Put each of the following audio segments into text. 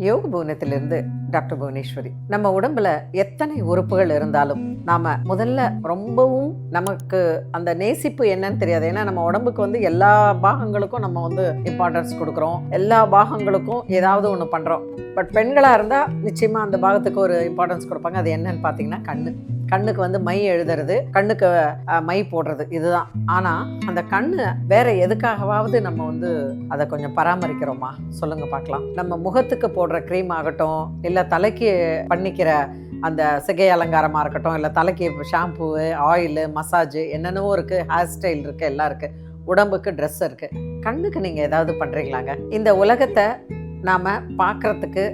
யோக புவனத்திலிருந்து டாக்டர் புவனேஸ்வரி. நம்ம உடம்புல எத்தனை உறுப்புகள் இருந்தாலும் நாம முதல்ல ரொம்பவும் நமக்கு அந்த நேசிப்பு என்னன்னு தெரியாது. ஏன்னா நம்ம உடம்புக்கு எல்லா பாகங்களுக்கும் நம்ம இம்பார்ட்டன்ஸ் கொடுக்குறோம், எல்லா பாகங்களுக்கும் ஏதாவது ஒன்று பண்றோம். பட் பெண்களா இருந்தா நிச்சயமா அந்த பாகத்துக்கு ஒரு இம்பார்ட்டன்ஸ் கொடுப்பாங்க. அது என்னன்னு பாத்தீங்கன்னா கண்ணுக்கு மை எழுதுறது, கண்ணுக்கு மை போடுறது, இதுதான். ஆனா அந்த கண்ணு வேற எதுக்காகவாவது நம்ம அதை கொஞ்சம் பராமரிக்கிறோமா சொல்லுங்க பார்க்கலாம். நம்ம முகத்துக்கு போடுற க்ரீம் ஆகட்டும், இல்ல தலைக்கு பண்ணிக்கிற அந்த சிகை அலங்காரமா இருக்கட்டும், இல்ல தலைக்கு ஷாம்பு, ஆயில், மசாஜ், என்னென்னவோ இருக்கு, ஹேர் ஸ்டைல் இருக்கு, எல்லாம் இருக்கு, உடம்புக்கு ட்ரெஸ் இருக்கு. கண்ணுக்கு நீங்க ஏதாவது பண்றீங்களாங்க? இந்த உலகத்தை நாம பார்க்கறதுக்கு,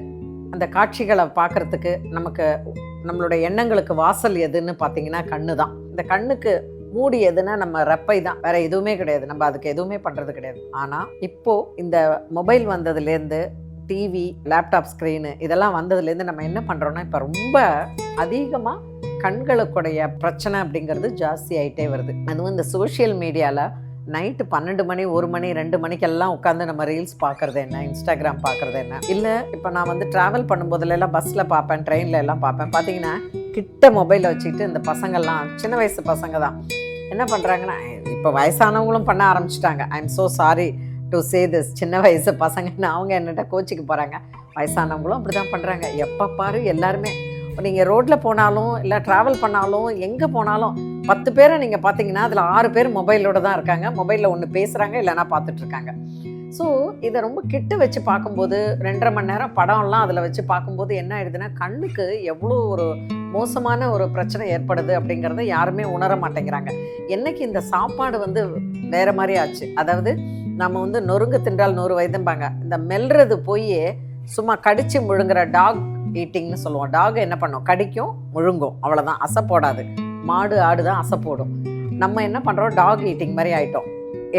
அந்த காட்சிகளை பார்க்கறதுக்கு நம்மளுடைய எண்ணங்களுக்கு வாசல் எதுன்னு பார்த்தீங்கன்னா கண்ணு தான். இந்த கண்ணுக்கு மூடி எதுன்னா நம்ம ரெப்பை தான், வேற எதுவுமே கிடையாது. நம்ம அதுக்கு எதுவுமே பண்றது கிடையாது. ஆனா இப்போ இந்த மொபைல் வந்ததுலேருந்து, டிவி, லேப்டாப் ஸ்க்ரீனு இதெல்லாம் வந்ததுலேருந்து நம்ம என்ன பண்றோம்னா, இப்போ ரொம்ப அதிகமாக கண்களுக்குடைய பிரச்சனை அப்படிங்கிறது ஜாஸ்தி ஆகிட்டே வருது. அதுவும் இந்த சோஷியல் மீடியாவில் நைட்டு 12 மணி, 1 மணி, 2 மணிக்கெல்லாம் உட்காந்து நம்ம ரீல்ஸ் பார்க்குறது என்ன, இன்ஸ்டாகிராம் பார்க்குறது என்ன. இல்லை இப்போ நான் ட்ராவல் பண்ணும்போதுலாம் பஸ்ஸில் பார்ப்பேன், ட்ரெயினில் எல்லாம் பார்ப்பேன். பார்த்தீங்கன்னா கிட்ட மொபைலை வச்சுக்கிட்டு இந்த பசங்கள்லாம், சின்ன வயசு பசங்க தான், என்ன பண்ணுறாங்கன்னா, இப்போ வயசானவங்களும் பண்ண ஆரம்பிச்சிட்டாங்க. I am so sorry to say this, சின்ன வயசு பசங்கன்னு அவங்க என்னட்ட கோச்சிக்கு போகிறாங்க. வயசானவங்களும் அப்படி தான் பண்ணுறாங்க. எப்போ பாரு எல்லாருமே, நீங்கள் ரோட்டில் போனாலும் இல்லை ட்ராவல் பண்ணாலும் எங்கே போனாலும் 10 பேரை நீங்கள் பார்த்தீங்கன்னா அதில் 6 பேர் மொபைலோடு தான் இருக்காங்க. மொபைலில் ஒன்று பேசுகிறாங்க, இல்லைனா பார்த்துட்ருக்காங்க. ஸோ இதை ரொம்ப கிட்ட வச்சு பார்க்கும்போது, 2.5 மணி நேரம் படம்லாம் அதில் வச்சு பார்க்கும்போது என்ன ஆயிடுதுன்னா, கண்ணுக்கு எவ்வளோ ஒரு மோசமான ஒரு பிரச்சனை ஏற்படுது அப்படிங்கிறத யாருமே உணர மாட்டேங்கிறாங்க. என்னைக்கு இந்த சாப்பாடு வேறு மாதிரி ஆச்சு. அதாவது நம்ம நொறுங்க தின்றால் 100 வயதும்பாங்க. இந்த மெல்றது போய் சும்மா கடிச்சு முழுங்குற டாக் ஈட்டிங்னு சொல்லுவோம். டாக் என்ன பண்ணும், கடிக்கும், முழுங்கும், அவ்வளோதான், அசை போடாது. மாடு, ஆடு தான் அசை போடும். நம்ம என்ன பண்ணுறோம், டாக் ஈட்டிங் மாதிரி ஆகிட்டோம்.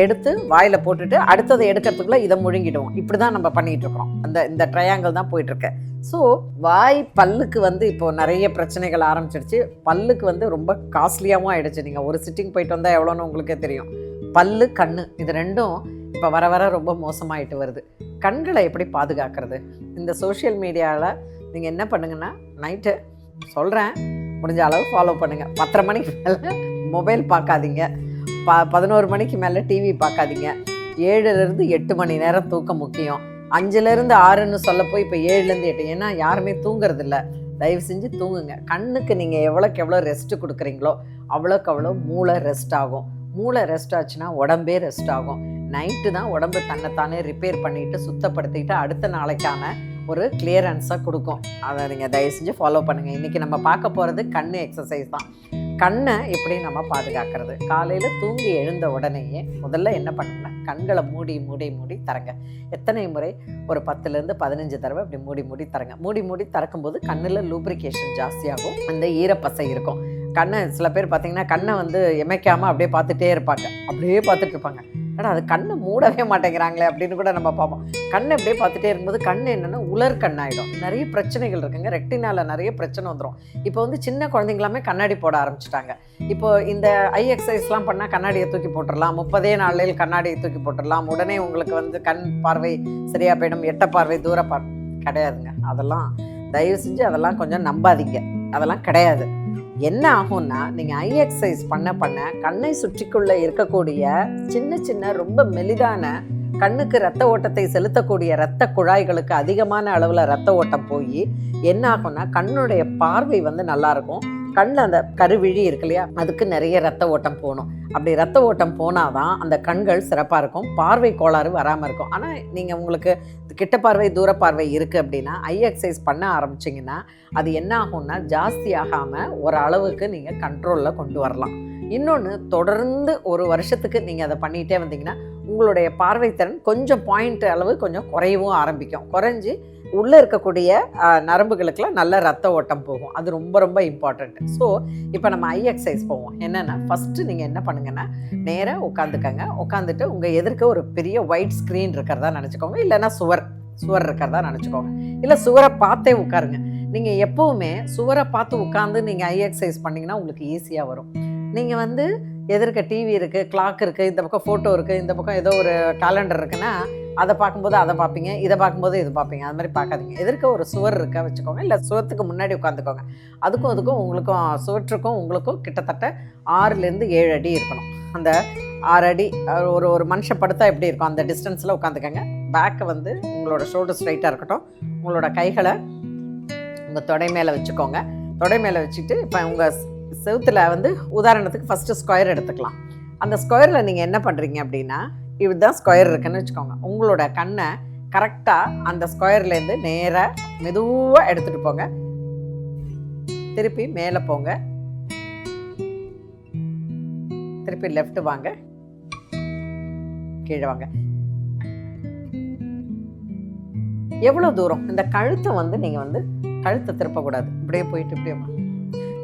எடுத்து வாயில் போட்டுட்டு அடுத்ததை எடுக்கிறதுக்குள்ளே இதை முழுங்கிடுவோம். இப்படி தான் நம்ம பண்ணிகிட்டு இருக்கிறோம். இந்த ட்ரையாங்கிள் தான் போயிட்டுருக்கு. ஸோ வாய், பல்லுக்கு இப்போ நிறைய பிரச்சனைகள் ஆரம்பிச்சிடுச்சு. பல்லுக்கு ரொம்ப காஸ்ட்லியாகவும் ஆகிடுச்சு. நீங்கள் ஒரு சிட்டிங் போயிட்டு வந்தால் எவ்வளோன்னு உங்களுக்கே தெரியும். பல்லு, கண்ணு, இது ரெண்டும் இப்போ வர வர ரொம்ப மோசமாயிட்டு வருது. கண்களை எப்படி பாதுகாக்கிறது? இந்த சோஷியல் மீடியாவில் நீங்கள் என்ன பண்ணுங்கன்னா, நைட்டு சொல்கிறேன், முடிஞ்ச அளவு ஃபாலோ பண்ணுங்கள். 10:30 மணிக்கு மேலே மொபைல் பார்க்காதீங்க, 11 மணிக்கு மேலே டிவி பார்க்காதீங்க. 7லேருந்து 8 மணி நேரம் தூக்கம் முக்கியம். 5லேருந்து 6ன்னு சொல்ல போய் இப்போ 7லேருந்து 8. ஏன்னா யாருமே தூங்குறது இல்லை. தயவு செஞ்சு தூங்குங்க. கண்ணுக்கு நீங்கள் எவ்வளோக்கு எவ்வளோ ரெஸ்ட்டு கொடுக்குறீங்களோ அவ்வளோக்கு அவ்வளோ மூளை ரெஸ்ட் ஆகும். மூளை ரெஸ்ட் ஆச்சுன்னா உடம்பே ரெஸ்ட் ஆகும். நைட்டு தான் உடம்பு தன்னைத்தானே ரிப்பேர் பண்ணிட்டு சுத்தப்படுத்திக்கிட்டு அடுத்த நாளைக்கான ஒரு கிளியரன்ஸாக கொடுக்கும். அதை நீங்கள் தயவு செஞ்சு ஃபாலோ பண்ணுங்கள். இன்றைக்கி நம்ம பார்க்க போகிறது கண் எக்ஸசைஸ் தான். கண்ணை எப்படி நம்ம பாதுகாக்கிறது? காலையில் தூங்கி எழுந்த உடனேயே முதல்ல என்ன பண்ணுங்கன்னா, கண்களை மூடி மூடி மூடி தரங்க. எத்தனை முறை? ஒரு 10லேருந்து 15 தடவை அப்படி மூடி மூடி தரங்க. மூடி மூடி திறக்கும்போது கண்ணில் லூப்ரிகேஷன் ஜாஸ்தியாகும், அந்த ஈரப்பசை இருக்கும். கண்ணை சில பேர் பார்த்தீங்கன்னா கண்ணை எமைக்காமல் அப்படியே பார்த்துட்டே இருப்பாங்க. அப்படியே பார்த்துட்டு இருப்பாங்க. ஆனால் அது கண்ணை மூடவே மாட்டேங்கிறாங்களே அப்படின்னு கூட நம்ம பார்ப்போம். கண்ணை அப்படியே பார்த்துட்டே இருக்கும்போது கண் என்னென்னா உலர் கண்ணாயிடும். நிறைய பிரச்சனைகள் இருக்குங்க. ரெட்டினால நிறைய பிரச்சனை வந்துடும். இப்போ சின்ன குழந்தைங்களாமே கண்ணாடி போட ஆரம்பிச்சிட்டாங்க. இப்போ இந்த ஐ எக்ஸசைஸ்லாம் பண்ணால் கண்ணாடியை தூக்கி போட்டுடலாம், 30 நாளில் கண்ணாடியை தூக்கி போட்டுடலாம், உடனே உங்களுக்கு கண் பார்வை சரியாக போயிடும், எட்ட பார்வை, தூர பார்வை கிடையாதுங்க. அதெல்லாம் தயவு செஞ்சு அதெல்லாம் கொஞ்சம் நம்பாதீங்க. அதெல்லாம் கிடையாது. என்ன ஆகும்னா, நீங்கள் ஐ எக்ஸசைஸ் பண்ண கண்ணை சுற்றிக்குள்ளே இருக்கக்கூடிய சின்ன சின்ன ரொம்ப மெலிதான கண்ணுக்கு ரத்த ஓட்டத்தை செலுத்தக்கூடிய இரத்த குழாய்களுக்கு அதிகமான அளவில் ரத்த ஓட்டம் போய் என்ன ஆகும்னா, கண்ணுடைய பார்வை நல்லாயிருக்கும். கண்ணில் அந்த கருவிழி இருக்கு இல்லையா, அதுக்கு நிறைய ரத்த ஓட்டம் போகணும். அப்படி ரத்த ஓட்டம் போனால் தான் அந்த கண்கள் சிறப்பாக இருக்கும், பார்வை கோளாறு வராமல் இருக்கும். ஆனால் நீங்கள் உங்களுக்கு கிட்ட பார்வை, தூர பார்வை இருக்குது அப்படின்னா ஐ எக்ஸசைஸ் பண்ண ஆரம்பிச்சிங்கன்னா அது என்ன ஆகும்னா, ஜாஸ்தி ஆகாமல் ஒரு அளவுக்கு நீங்கள் கண்ட்ரோலில் கொண்டு வரலாம். இன்னொன்று, தொடர்ந்து ஒரு வருஷத்துக்கு நீங்கள் அதை பண்ணிகிட்டே வந்தீங்கன்னா உங்களுடைய பார்வை திறன் கொஞ்சம் பாயிண்ட் அளவு கொஞ்சம் குறையவும் ஆரம்பிக்கும். குறைஞ்சி உள்ளே இருக்கக்கூடிய நரம்புகளுக்கெல்லாம் நல்ல ரத்த ஓட்டம் போகும். அது ரொம்ப ரொம்ப இம்பார்ட்டண்ட். ஸோ இப்போ நம்ம ஐ எக்ஸசைஸ் போவோம். என்னென்னா, ஃபஸ்ட்டு நீங்கள் என்ன பண்ணுங்கன்னா, நேராக உட்காந்துக்கங்க. உட்காந்துட்டு உங்கள் எதிர்க்க ஒரு பெரிய ஒயிட் ஸ்க்ரீன் இருக்கிறதா நினச்சிக்கோங்க, இல்லைன்னா சுவர் இருக்கிறதா நினச்சிக்கோங்க. இல்லை சுவரை பார்த்தே உட்காருங்க. நீங்கள் எப்போவுமே சுவரை பார்த்து உட்காந்து நீங்கள் ஐ எக்ஸசைஸ் பண்ணிங்கன்னா உங்களுக்கு ஈஸியாக வரும். நீங்கள் எதிர்க்க டிவி இருக்குது, கிளாக் இருக்குது, இந்த பக்கம் ஃபோட்டோ இருக்குது, இந்த பக்கம் ஏதோ ஒரு கேலண்டர் இருக்குன்னா அதை பார்க்கும்போது அதை பார்ப்பீங்க, இதை பார்க்கும்போது இது பார்ப்பீங்க. அது மாதிரி பார்க்காதீங்க. எதிர்க்க ஒரு சுவர் இருக்கா வச்சுக்கோங்க, இல்லை சுவத்துக்கு முன்னாடி உட்காந்துக்கோங்க. அதுக்கும் உங்களுக்கும் சுவற்றுக்கும் உங்களுக்கும் கிட்டத்தட்ட 6லேருந்து 7 அடி இருக்கணும். அந்த 6 அடி ஒரு மனுஷன் படுத்தா எப்படி இருக்கும் அந்த டிஸ்டன்ஸில் உட்காந்துக்கங்க. பேக்கை வந்து உங்களோட ஷோல்டர் ஸ்ட்ரைட்டாக இருக்கட்டும். உங்களோட கைகளை உங்கள் தொடை மேலே வச்சுக்கோங்க. தொடை மேலே வச்சுட்டு இப்போ உங்கள் செவுத்தில் வந்து உதாரணத்துக்கு ஃபஸ்ட்டு ஸ்கொயர் எடுத்துக்கலாம். அந்த ஸ்கொயரில் நீங்கள் என்ன பண்ணுறீங்க அப்படின்னா, இதுதான் ஸ்கொயர் இருக்குன்னு வச்சுக்கோங்க. உங்களோட கண்ணை கரெக்டாக அந்த ஸ்கொயர்லேருந்து நேராக மெதுவாக எடுத்துகிட்டு போங்க. திருப்பி மேலே போங்க, திருப்பி லெஃப்ட் வாங்க, கீழே வாங்க. எவ்வளோ தூரம் இந்த கழுத்தை வந்து நீங்கள் வந்து கழுத்தை திருப்பக்கூடாது. இப்படியே போயிட்டு இப்படியே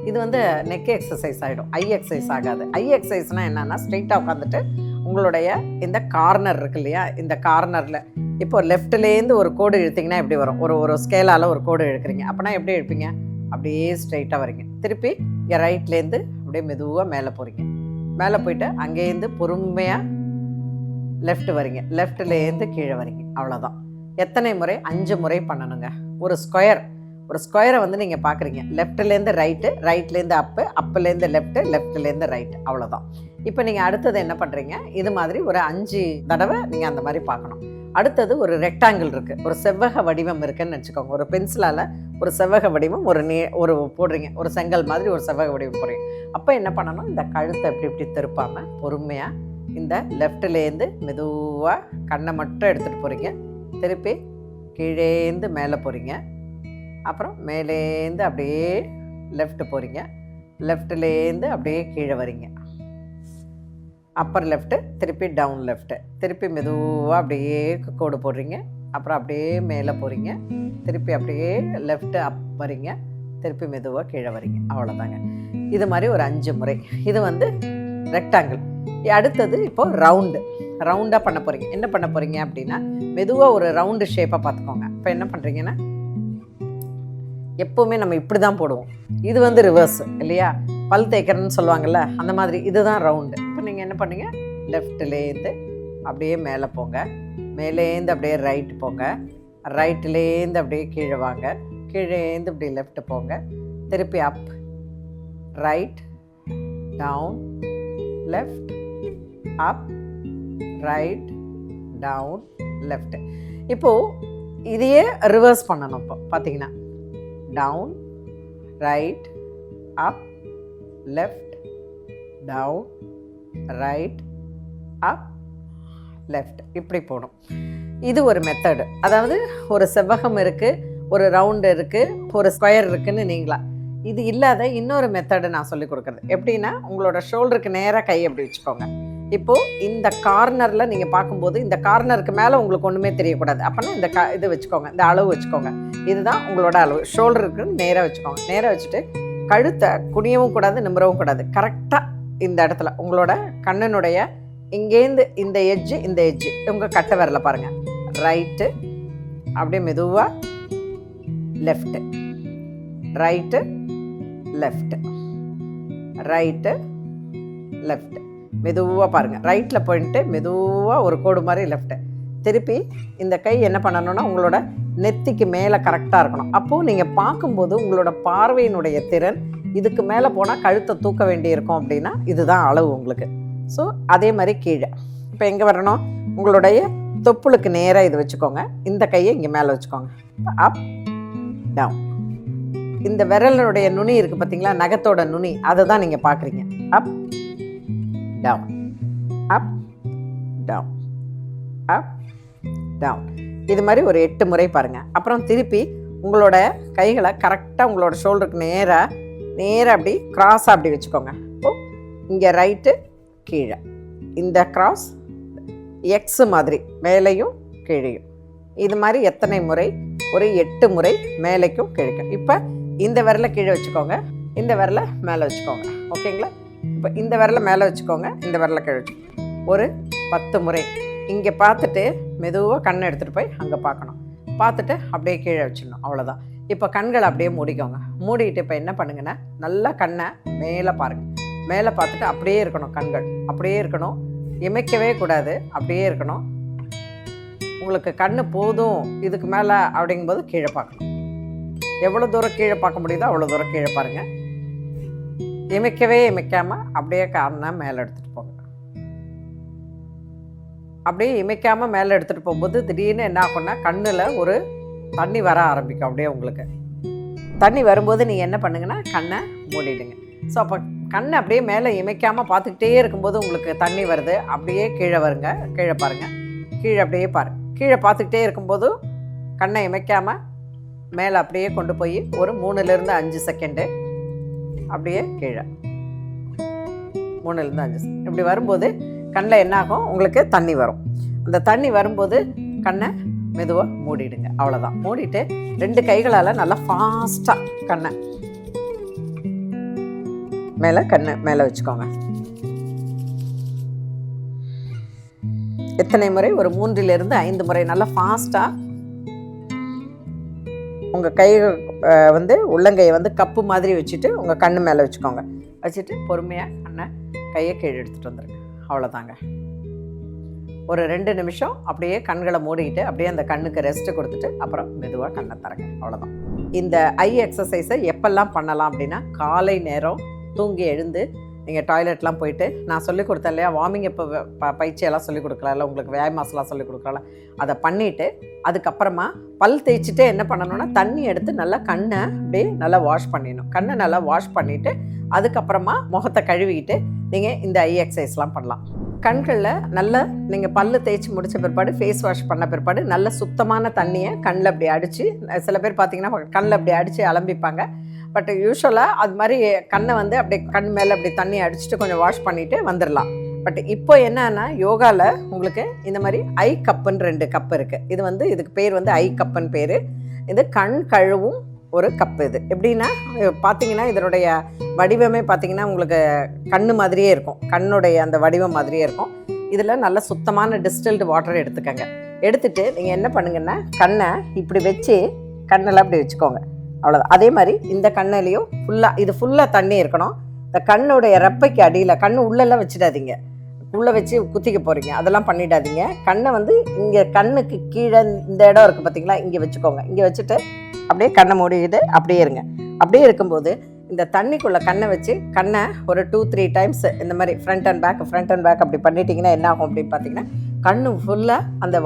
இது வந்து நெக் எக்ஸசைஸ் ஆகிடும், ஐ எக்ஸசைஸ் ஆகாது. ஐ எக்ஸசைஸ்னால் என்னென்னா ஸ்ட்ரெயிட்டாக உட்காந்துட்டு உங்களுடைய இந்த கார்னர் இருக்கு இல்லையா, இந்த கார்னரில் இப்போ லெஃப்ட்லேருந்து ஒரு கோடு இழுத்திங்கன்னா எப்படி வரும், ஒரு ஸ்கேலால் ஒரு கோடு இழுக்கிறீங்க அப்படின்னா எப்படி இழுப்பீங்க, அப்படியே ஸ்ட்ரெயிட்டாக வரீங்க. திருப்பி இங்கே ரைட்லேருந்து அப்படியே மெதுவாக மேலே போகிறீங்க. மேலே போயிட்டு அங்கேருந்து பொறுமையாக லெஃப்ட் வரீங்க, லெஃப்ட்லேருந்து கீழே வரீங்க. அவ்வளோதான். எத்தனை முறை? 5 முறை பண்ணணுங்க. ஒரு ஸ்கொயரை வந்து நீங்கள் பார்க்குறீங்க, லெஃப்ட்லேருந்து ரைட்டு, ரைட்லேருந்து அப்புலேருந்து லெஃப்ட்டு, லெஃப்ட்லேருந்து ரைட்டு. அவ்வளோதான். இப்போ நீங்கள் அடுத்தது என்ன பண்ணுறீங்க, இது மாதிரி ஒரு 5 தடவை நீங்கள் அந்த மாதிரி பார்க்கணும். அடுத்தது ஒரு ரெக்டாங்கிள் இருக்குது, ஒரு செவ்வக வடிவம் இருக்குதுன்னு வச்சுக்கோங்க. ஒரு பென்சிலால் ஒரு செவ்வக வடிவம் ஒரு போடுறீங்க, ஒரு செங்கல் மாதிரி ஒரு செவ்வக வடிவம் போடுறீங்க. அப்போ என்ன பண்ணணும், இந்த கழுத்தை இப்படி திருப்பாமல் பொறுமையாக இந்த லெஃப்ட்லேருந்து மெதுவாக கண்ணை மட்டும் எடுத்துகிட்டு போகிறீங்க. திருப்பி கீழேந்து மேலே போகிறீங்க, அப்புறம் மேலேருந்து அப்படியே லெஃப்ட் போகிறீங்க, லெஃப்ட்லேருந்து அப்படியே கீழே வரீங்க, அப்பர் லெஃப்ட்டு, திருப்பி டவுன் லெஃப்ட்டு, திருப்பி மெதுவாக அப்படியே கோடு போடுறீங்க, அப்புறம் அப்படியே மேலே போகிறீங்க, திருப்பி அப்படியே லெஃப்ட்டு அப் வரீங்க, திருப்பி மெதுவாக கீழே வரீங்க. அவ்வளோதாங்க. இது மாதிரி ஒரு 5 முறை. இது வந்து ரெக்டாங்கிள். அடுத்தது இப்போது ரவுண்டாக பண்ண போகிறீங்க. என்ன பண்ண போகிறீங்க அப்படின்னா, மெதுவாக ஒரு ரவுண்டு ஷேப்பாக பார்த்துக்கோங்க. இப்போ என்ன பண்ணுறீங்கன்னா, எப்போவுமே நம்ம இப்படி தான் போடுவோம். இது வந்து ரிவர்ஸ் இல்லையா, பல் தேய்க்கிறன்னு சொல்லுவாங்கள்ல, அந்த மாதிரி இதுதான் ரவுண்டு. இப்போ நீங்கள் என்ன பண்ணீங்க, லெஃப்ட்லேருந்து அப்படியே மேலே போங்க, மேலேருந்து அப்படியே ரைட்டு போங்க, ரைட்லேருந்து அப்படியே கீழே வாங்க, கீழேந்து இப்படி லெஃப்ட் போங்க, திருப்பி அப், ரைட், டவுன், லெஃப்ட், அப், ரைட், டவுன், லெஃப்ட். இப்போது இதையே ரிவர்ஸ் பண்ணணும். இப்போ பார்த்தீங்கன்னா டவுன், ரைட், அப், லெஃப்ட், டவுன், ரைட், அப், லெஃப்ட், இப்படி போகணும். இது ஒரு மெத்தடு. அதாவது ஒரு செவ்வகம் இருக்குது, ஒரு ரவுண்டு இருக்குது, ஒரு ஸ்கொயர் இருக்குதுன்னு நீங்களா. இது இல்லாத இன்னொரு மெத்தடு நான் சொல்லி கொடுக்குறது எப்படின்னா, உங்களோட ஷோல்டருக்கு நேராக கை அப்படி வச்சுக்கோங்க. இப்போது இந்த கார்னரில் நீங்கள் பார்க்கும்போது இந்த கார்னருக்கு மேலே உங்களுக்கு ஒன்றுமே தெரியக்கூடாது. அப்போனா இந்த இது வச்சுக்கோங்க, இந்த அளவு வச்சுக்கோங்க. இதுதான் உங்களோட அளவு. ஷோல்டருக்கு நேராக வச்சுக்கோங்க. நேராக வச்சுட்டு கழுத்தை குனியவும் கூடாது, நிமிரவும் கூடாது. கரெக்டாக இந்த இடத்துல உங்களோட கண்ணனுடைய இங்கேருந்து இந்த எட்ஜு உங்கள் கட்டை விரல பாருங்கள். ரைட்டு, அப்படியே மெதுவாக left, right, left, right, left, மெதுவாக பாருங்கள். ரைட்டில் போயிட்டு மெதுவாக ஒரு கோடு மாதிரி லெஃப்ட்டு. திருப்பி இந்த கை என்ன பண்ணணும்னா உங்களோட நெத்திக்கு மேலே கரெக்டாக இருக்கணும். அப்போது நீங்கள் பார்க்கும்போது உங்களோட பார்வையினுடைய திறன் இதுக்கு மேலே போனால் கழுத்தை தூக்க வேண்டியிருக்கும். அப்படின்னா இதுதான் அளவு உங்களுக்கு. ஸோ அதே மாதிரி கீழே இப்போ எங்கே வரணும், உங்களுடைய தொப்புளுக்கு நேராக இது வச்சுக்கோங்க. இந்த கையை இங்கே மேலே வச்சுக்கோங்க. அப், டவுன். இந்த விரலுடைய நுனி இருக்குது பார்த்தீங்களா, நகத்தோட நுனி, அதை தான் நீங்கள் பார்க்குறீங்க. அப், டவுன், அப், டவுன், அப், டவுன். இது மாதிரி ஒரு 8 முறை பாருங்கள். அப்புறம் திருப்பி உங்களோட கைகளை கரெக்டாக உங்களோட ஷோல்டருக்கு நேராக அப்படி க்ராஸாக அப்படி வச்சுக்கோங்க. இப்போது இங்கே ரைட்டு, கீழே, இந்த க்ராஸ் எக்ஸு மாதிரி மேலேயும் கீழேயும். இது மாதிரி எத்தனை முறை? ஒரு 8 முறை மேலேக்கும் கீழேக்கும். இப்போ இந்த விரலை கீழே வச்சுக்கோங்க, இந்த விரலை மேலே வச்சுக்கோங்க. ஓகேங்களா? இப்போ இந்த விரலை மேலே வச்சுக்கோங்க, இந்த விரலை கீழே வச்சுக்கோங்க. ஒரு 10 முறை. இங்கே பார்த்துட்டு மெதுவாக கண்ணை எடுத்துகிட்டு போய் அங்கே பார்க்கணும். பார்த்துட்டு அப்படியே கீழே வச்சிடணும். அவ்வளோதான். இப்போ கண்களை அப்படியே மூடிக்கோங்க. மூடிட்டு இப்போ என்ன பண்ணுங்கன்னா, நல்லா கண்ணை மேலே பாருங்கள். மேலே பார்த்துட்டு அப்படியே இருக்கணும். கண்கள் அப்படியே இருக்கணும், இமைக்கவே கூடாது, அப்படியே இருக்கணும். உங்களுக்கு கண் போதும் இதுக்கு மேலே அப்படிங்கும்போது கீழே பார்க்கணும். எவ்வளோ தூரம் கீழே பார்க்க முடியுதோ அவ்வளோ தூரம் கீழே பாருங்கள். இமைக்கவே இமைக்காமல் அப்படியே கண்ணை மேலே எடுத்துகிட்டு போங்க. அப்படியே இமைக்காமல் மேலே எடுத்துகிட்டு போகும்போது திடீர்னு என்ன ஆகும்னா கண்ணில் ஒரு தண்ணி வர ஆரம்பிக்கும். அப்படியே உங்களுக்கு தண்ணி வரும்போது நீங்கள் என்ன பண்ணுங்கன்னா கண்ணை மூடிடுங்க. ஸோ அப்போ கண்ணை அப்படியே மேலே இமைக்காமல் பார்த்துக்கிட்டே இருக்கும்போது உங்களுக்கு தண்ணி வருது. அப்படியே கீழே வருங்க, கீழே பாருங்கள், கீழே அப்படியே பாருங்கள். கீழே பார்த்துக்கிட்டே இருக்கும்போது கண்ணை இமைக்காமல் மேலே அப்படியே கொண்டு போய் ஒரு 3லேருந்து 5 செகண்டு அப்படியே கீழே 3லேருந்து 5 செகண்ட் இப்படி வரும்போது கண்ணில் என்னாகும், உங்களுக்கு தண்ணி வரும். அந்த தண்ணி வரும்போது கண்ணை மெதுவாக மூடிடுங்க. அவ்வளோதான். மூடிட்டு 2 கைகளால் நல்லா ஃபாஸ்ட்டாக கண்ணை மேலே வச்சுக்கோங்க. எத்தனை முறை? ஒரு 3லிருந்து 5 முறை நல்லா ஃபாஸ்ட்டாக உங்கள் கை உள்ளங்கையை கப்பு மாதிரி வச்சுட்டு உங்கள் கண்ணு மேலே வச்சுக்கோங்க. வச்சுட்டு பொறுமையாக கையை கீழே எடுத்துகிட்டு வந்துடுங்க. அவ்வளோதாங்க. ஒரு 2 நிமிஷம் அப்படியே கண்களை மூடிக்கிட்டு அப்படியே அந்த கண்ணுக்கு ரெஸ்ட்டு கொடுத்துட்டு அப்புறம் மெதுவாக கண்ணை தரங்க. அவ்வளோதான். இந்த ஐ எக்ஸசைஸை எப்பெல்லாம் பண்ணலாம் அப்படின்னா, காலை நேரம் தூங்கி எழுந்து நீங்கள் டாய்லெட்லாம் போயிட்டு, நான் சொல்லிக் கொடுத்தேன் இல்லையா, வார்மிங் அப்போ பயிற்சியெல்லாம் சொல்லிக் கொடுக்கலாம்ல, உங்களுக்கு வியாயாமாசெல்லாம் சொல்லிக் கொடுக்கலாம். அதை பண்ணிவிட்டு அதுக்கப்புறமா பல் தேய்ச்சிட்டு என்ன பண்ணணும்னா தண்ணி எடுத்து நல்லா கண்ணை அப்படியே நல்லா வாஷ் பண்ணிடணும். கண்ணை நல்லா வாஷ் பண்ணிவிட்டு அதுக்கப்புறமா முகத்தை கழுவிக்கிட்டு நீங்கள் இந்த ஐ எக்ஸசைஸ்லாம் பண்ணலாம். கண்களில் நல்லா நீங்கள் பல்லு தேய்ச்சி முடித்த பிற்பாடு, ஃபேஸ் வாஷ் பண்ண பிற்பாடு நல்ல சுத்தமான தண்ணியை கண்ணில் அப்படி அடித்து, சில பேர் பார்த்திங்கன்னா கண்ணில் அப்படி அடித்து அலம்பிப்பாங்க. பட் யூஸ்வலாக அது மாதிரி கண்ணை அப்படியே கண் மேலே அப்படி தண்ணி அடிச்சுட்டு கொஞ்சம் வாஷ் பண்ணிவிட்டு வந்துடலாம். பட் இப்போ என்னன்னா யோகாவில் உங்களுக்கு இந்த மாதிரி ஐ கப்புன்னு 2 கப்பு இருக்குது. இது இதுக்கு பேர் ஐ கப்புன்னு பேர். இது கண் கழுவும் ஒரு கப்பு. இது எப்படின்னா பார்த்தீங்கன்னா இதனுடைய வடிவமே பார்த்தீங்கன்னா உங்களுக்கு கண்ணு மாதிரியே இருக்கும். கண்ணுடைய அந்த வடிவம் மாதிரியே இருக்கும். இதில் நல்ல சுத்தமான டிஸ்டில்டு வாட்டர் எடுத்துக்கங்க. எடுத்துகிட்டு நீங்கள் என்ன பண்ணுங்கன்னா கண்ணை இப்படி வச்சு கண்ணெல்லாம் அப்படி வச்சுக்கோங்க. அவ்வளோதான். அதே மாதிரி இந்த கண்ணிலையும் ஃபுல்லாக தண்ணி இருக்கணும். இந்த கண்ணுடைய ரெப்பைக்கு அடியில், கண்ணு உள்ளெல்லாம் வச்சிடாதீங்க, உள்ளே வச்சு குத்திக்க போகிறீங்க, அதெல்லாம் பண்ணிடாதீங்க. கண்ணை இங்கே கண்ணுக்கு கீழே இந்த இடம் இருக்குது பார்த்தீங்களா, இங்கே வச்சுக்கோங்க. இங்கே வச்சுட்டு அப்படியே கண்ணை மூடிக்கிட்டு அப்படியே இருங்க. அப்படியே இருக்கும்போது இந்த தண்ணிக்குள்ளே கண்ணை வச்சு கண்ணை ஒரு 2-3 டைம்ஸ் இந்த மாதிரி ஃப்ரண்ட் அண்ட் பேக் அப்படி பண்ணிட்டீங்கன்னா என்ன ஆகும் அப்படின்னு பார்த்தீங்கன்னா, கண்ணு ஃபுல்லாக அந்த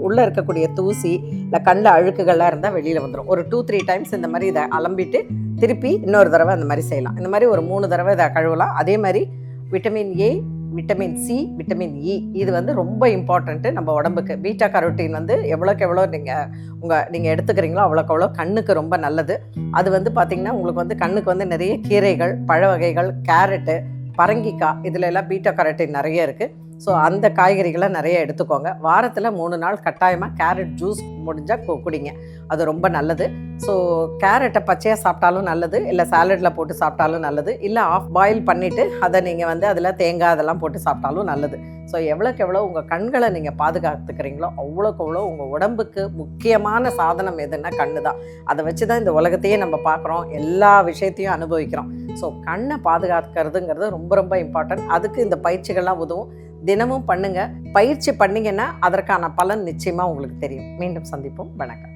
உள்ளே இருக்கக்கூடிய தூசி இல்லை கண்ணில் அழுக்குகள்லாம் இருந்தால் வெளியில் வந்துடும். ஒரு 2-3 டைம்ஸ் இந்த மாதிரி இதை அலம்பிட்டு திருப்பி இன்னொரு தடவை அந்த மாதிரி செய்யலாம். இந்த மாதிரி ஒரு 3 தடவை இதை கழுவலாம். அதே மாதிரி vitamin A, vitamin C, vitamin E இது ரொம்ப இம்பார்ட்டண்ட்டு நம்ம உடம்புக்கு. பீட்டா கரோட்டின் எவ்வளோக்கு எவ்வளோ நீங்கள் எடுத்துக்கிறீங்களோ அவ்வளோக்கு எவ்வளோ கண்ணுக்கு ரொம்ப நல்லது. அது பார்த்திங்கன்னா உங்களுக்கு கண்ணுக்கு நிறைய கீரைகள், பழ வகைகள், கேரட்டு, பரங்கிக்காய், இதில் எல்லாம் பீட்டா கரோட்டின் நிறைய இருக்குது. ஸோ அந்த காய்கறிகளை நிறைய எடுத்துக்கோங்க. வாரத்தில் 3 நாள் கட்டாயமாக கேரட் ஜூஸ் முடிஞ்சால் குடிங்க. அது ரொம்ப நல்லது. ஸோ கேரட்டை பச்சையாக சாப்பிட்டாலும் நல்லது, இல்லை சாலடில் போட்டு சாப்பிட்டாலும் நல்லது, இல்லை ஆஃப் பாயில் பண்ணிவிட்டு அதை நீங்கள் அதில் தேங்காய் அதெல்லாம் போட்டு சாப்பிட்டாலும் நல்லது. ஸோ எவ்வளோக்கு எவ்வளோ உங்கள் கண்களை நீங்கள் பாதுகாத்துக்கிறீங்களோ அவ்வளோக்கு எவ்வளோ உங்கள் உடம்புக்கு முக்கியமான சாதனம் எதுன்னா கண்ணு தான். அதை வச்சு தான் இந்த உலகத்தையே நம்ம பார்க்குறோம், எல்லா விஷயத்தையும் அனுபவிக்கிறோம். ஸோ கண்ணை பாதுகாக்கிறதுங்கிறது ரொம்ப ரொம்ப இம்பார்ட்டன்ட். அதுக்கு இந்த பயிற்சிகள்லாம் உதவும். தினமும் பண்ணுங்கள். பயிற்சி பண்ணிங்கன்னா அதற்கான பலன் நிச்சயமாக உங்களுக்கு தெரியும். மீண்டும் சந்திப்போம். வணக்கம்.